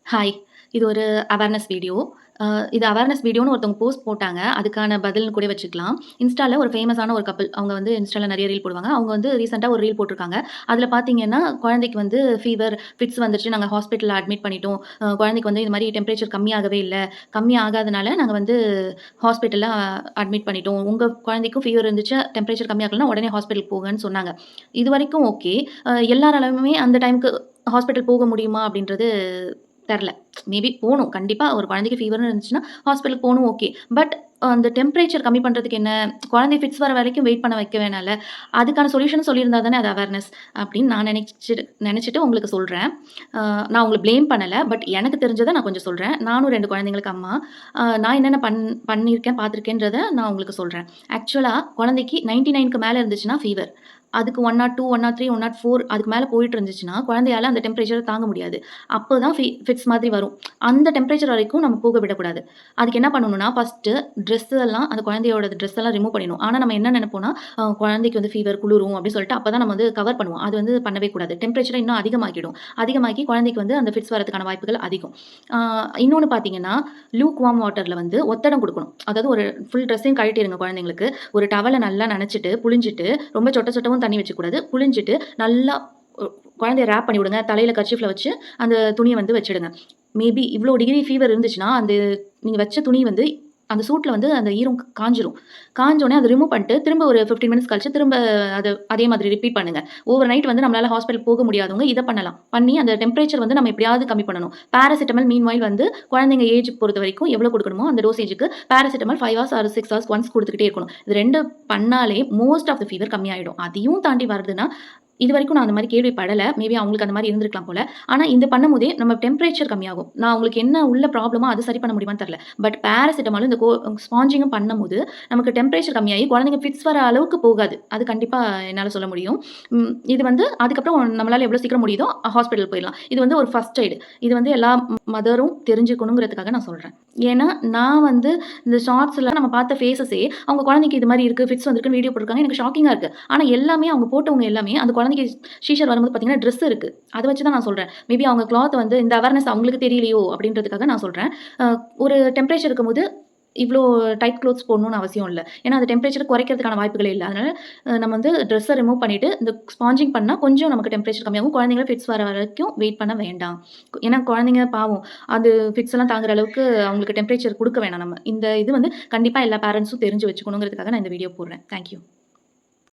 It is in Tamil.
ஹாய். இது ஒரு அவேர்னஸ் வீடியோ. இது அவேர்னஸ் வீடியோன்னு ஒருத்தவங்க போஸ்ட் போட்டாங்க. அதுக்கான பதில்னு கூட வச்சுக்கலாம். இன்ஸ்டால ஒரு ஃபேமஸான ஒரு கப்பிள். அவங்க வந்து இன்ஸ்டால நெறைய ரீல் போடுவாங்க. அவங்க வந்து ரீசென்ட்டா ஒரு ரீல் போட்டிருக்காங்க. அதில பார்த்தீங்கன்னா, குழந்தைக்கு வந்து ஃபீவர், ஃபிட்ஸ் வந்துருச்சு. நாங்க ஹாஸ்பிட்டல்ல அட்மிட் பண்ணிட்டோம். குழந்தைக்கு வந்து இது மாரி டெம்பரேச்சர் கம்மியாகவே இல்ல. கம்மி ஆகாதனால நாங்க வந்து ஹாஸ்பிட்டல்ல அட்மிட் பண்ணிட்டோம். உங்க குழந்தைக்கும் ஃபீவர் இருந்துச்சு, டெம்பரேச்சர் கம்மியாகலன்னா உடனே ஹாஸ்பிட்டல் போங்கன்னு சொன்னாங்க. இதுவரைக்கும் ஓகே. எல்லாராலுமே அந்த டைம்க்கு ஹாஸ்பிட்டல் போக முடியுமா? அப்படின்றது தெர்ல. மேபி போணும். கண்டிப்பா ஒரு குழந்தைக்கு ஃபீவர்ன்னு இருந்துச்சுன்னா, ஹாஸ்பிட்டலுக்கு போணும் ஓகே. பட் அந்த டெம்பரேச்சர் கம்மி பண்றதுக்கு என்ன? குழந்தை ஃபிட்ஸ் வர வரைக்கும் வெயிட் பண்ண வைக்க வேணால்ல. அதுக்கான சொல்யூஷன் சொல்லியிருந்தா தானே அது அவேர்னஸ் அப்படின்னு நான் நெனச்சுட்டு உங்களுக்கு சொல்றேன். நான் உங்கள ப்ளேம் பண்ணல. பட் எனக்கு தெரிஞ்சத நான் கொஞ்சம் சொல்றேன். நானும் 2 குழந்தைங்களுக்கு அம்மா. நான் என்னென்ன பண்ணியிருக்கேன், பார்த்துருக்கேன்றத நான் உங்களுக்கு சொல்றேன். ஆக்சுவலா குழந்தைக்கு 99க்கு மேல இருந்துச்சுன்னா ஃபீவர். அதுக்கு 102, 103, 104 அதுக்கு மேல போயிட்டு இருந்துச்சுன்னா, குழந்தையால அந்த டெம்பரேச்சர தாங்க முடியாது. அப்பதான் ஃபிட்ஸ் மாதிரி வரும். அந்த டெம்பரேச்சர் வரைக்கும் நம்ம போக விடக்கூடாது. அதுக்கு என்ன பண்ணணும்னா, ஃபர்ஸ்ட்டு ட்ரெஸ் எல்லாம் அந்த குழந்தையோட ட்ரெஸ் எல்லாம் ரிமூவ் பண்ணிடணும். ஆனா நம்ம என்ன நெனைப்போம்னா, குழந்தைக்கு வந்து ஃபீவர், குளிரும் அப்படின்னு சொல்லிட்டு அப்பதான் நம்ம வந்து கவர் பண்ணுவோம். அது வந்து பண்ணவே கூடாது. டெம்பரேச்சர இன்னும் அதிகமாக்கிடும். அதிகமாக்கி குழந்தைக்கு வந்து அந்த ஃபிட்ஸ் வரதுக்கான வாய்ப்புகள் அதிகம். இன்னொன்னு பார்த்தீங்கன்னா, லூக் வார்ம் வாட்டர்ல வந்து ஒத்தடம் குடுக்கணும். அதாவது ஒரு ஃபுல் ட்ரெஸ்ஸையும் கழட்டிருங்க குழந்தைங்களுக்கு. ஒரு டவல நல்லா நனச்சுட்டு, புழிஞ்சிட்டு ரொம்ப சொட்ட சொட்டவும் தண்ணி வச்சுக்கக்கூடாது. புழிஞ்சிட்டு நல்லா ஒ குழந்தைய ராப் பண்ணி விடுங்க. தலையில கர்ச்சீஃப்ல வச்சு அந்த துணிய வந்து வச்சுடுங்க. மேபி இவ்ளோ டிகிரி ஃபீவர் இருந்துச்சுன்னா, அந்த நீங்க வச்ச துணி வந்து அந்த சூட்ல வந்து அந்த ஈரம் காஞ்சிரும். காஞ்சோனே அத ரிமூவ் பண்ணிட்டு, திரும்ப ஒரு 15 மினிட்ஸ் கழிச்சு திரும்ப அதே மாதிரி ரிப்பீட் பண்ணுங்க. ஓவர் நைட் வந்து நம்மளால ஹாஸ்பிட்டல் போக முடியாதவங்க இத பண்ணலாம். பண்ணி அந்த டெம்பரேச்சர் வந்து நம்ம எப்படியாவது கம்மி பண்ணணும். பாராசிட்டமல் மீன்வைல் வந்து குழந்தைங்க ஏஜ் பொறுத்தவரைக்கும் எவ்வளோ குடுக்கணுமோ அந்த டோசேஜுக்கு paracetamol 5 hours or 6 hours once குடுத்துக்கிட்டே இருக்கணும். இது 2 பண்ணாலே மோஸ்ட் ஆஃப் த ஃபீவர் கம்மியாயிடும். அதையும் தாண்டி வருதுன்னா, இதுவரைக்கும் நான் அந்த மாரி கேள்விப்படல. மேபி அவங்களுக்கு அந்த மாரி இருந்திருக்கலாம் போல. ஆனா இது பண்ணும்போதே நம்ம டெம்பரேச்சர் கம்மியாகும். நான் உங்களுக்கு என்ன உள்ள ப்ராப்ளமோ அது சரி பண்ண முடியுமான்னு தெரியல. பட் பாராசிட்டமாலும் இந்த ஸ்பாஞ்சிங்கும் பண்ணும்போது நமக்கு டெம்பரேச்சர் கம்மியாகி குழந்தைங்க ஃபிட்ஸ் வர அளவுக்கு போகாது. அது கண்டிப்பா என்னால சொல்ல முடியும். இது வந்து அதுக்கப்புறம் நம்மளால எவ்வளோ சீக்கிரம் முடியுதோ ஹாஸ்பிட்டல் போயிடலாம். இது வந்து ஒரு ஃபர்ஸ்ட் எய்ட். இது வந்து எல்லா மதரும் தெரிஞ்சுக்கணுங்கிறதுக்காக நான் சொல்றேன். ஏன்னா நான் வந்து இந்த ஷார்ட்ஸ்ல நம்ம பார்த்த ஃபேஸஸே அவங்க குழந்தைக்கு இது மாரி இருக்கு, ஃபிட்ஸ் வந்திருக்குன்னு வீடியோ போட்டுருக்காங்க. எனக்கு ஷாக்கிங்கா இருக்கு. ஆனா எல்லாமே அவங்க போட்டவங்க எல்லாமே அந்த குழந்தைக்கு சீஷர் வரும்போது பார்த்தீங்கன்னா, ட்ரெஸ் இருக்கு. அத வச்சு தான் நான் சொல்றேன். மேபி அவங்க கிளாத் வந்து இந்த அவேர்னஸ் அவங்களுக்கு தெரியலையோ! அப்டின்றதுக்காக நான் சொல்றேன். ஒரு டெம்பரேச்சர் இருக்கும்போது இவ்ளோ டைட் க்ளோத்ஸ் போடணும்னு அவசியம் இல்ல. ஏன்னா, அந்த டெம்பரேச்சர குறைக்கிறதுக்கான வாய்ப்புகளே இல்ல. அதனால நம்ம வந்து ட்ரெஸ்ஸ ரிமூவ் பண்ணிட்டு, இந்த ஸ்பாஞ்சிங் பண்ணா கொஞ்சம் நமக்கு டெம்பரேச்சர் கம்மியாகும். குழந்தைங்கள ஃபிட்ஸ் வர வரைக்கும் வெயிட் பண்ண வேண்டாம். ஏன்னா, குழந்தைங்க பாவம் அது ஃபிட்ஸ் எல்லாம் தாங்குற அளவுக்கு அவங்களுக்கு டெம்பரேச்சர் குடுக்க வேணாம் நம்ம. இந்த இது வந்து கண்டிப்பா எல்லா பேரண்ட்ஸும் தெரிஞ்சு வச்சுக்கணுங்கிறதுக்காக நான் இந்த வீடியோ போடுறேன். Thank you.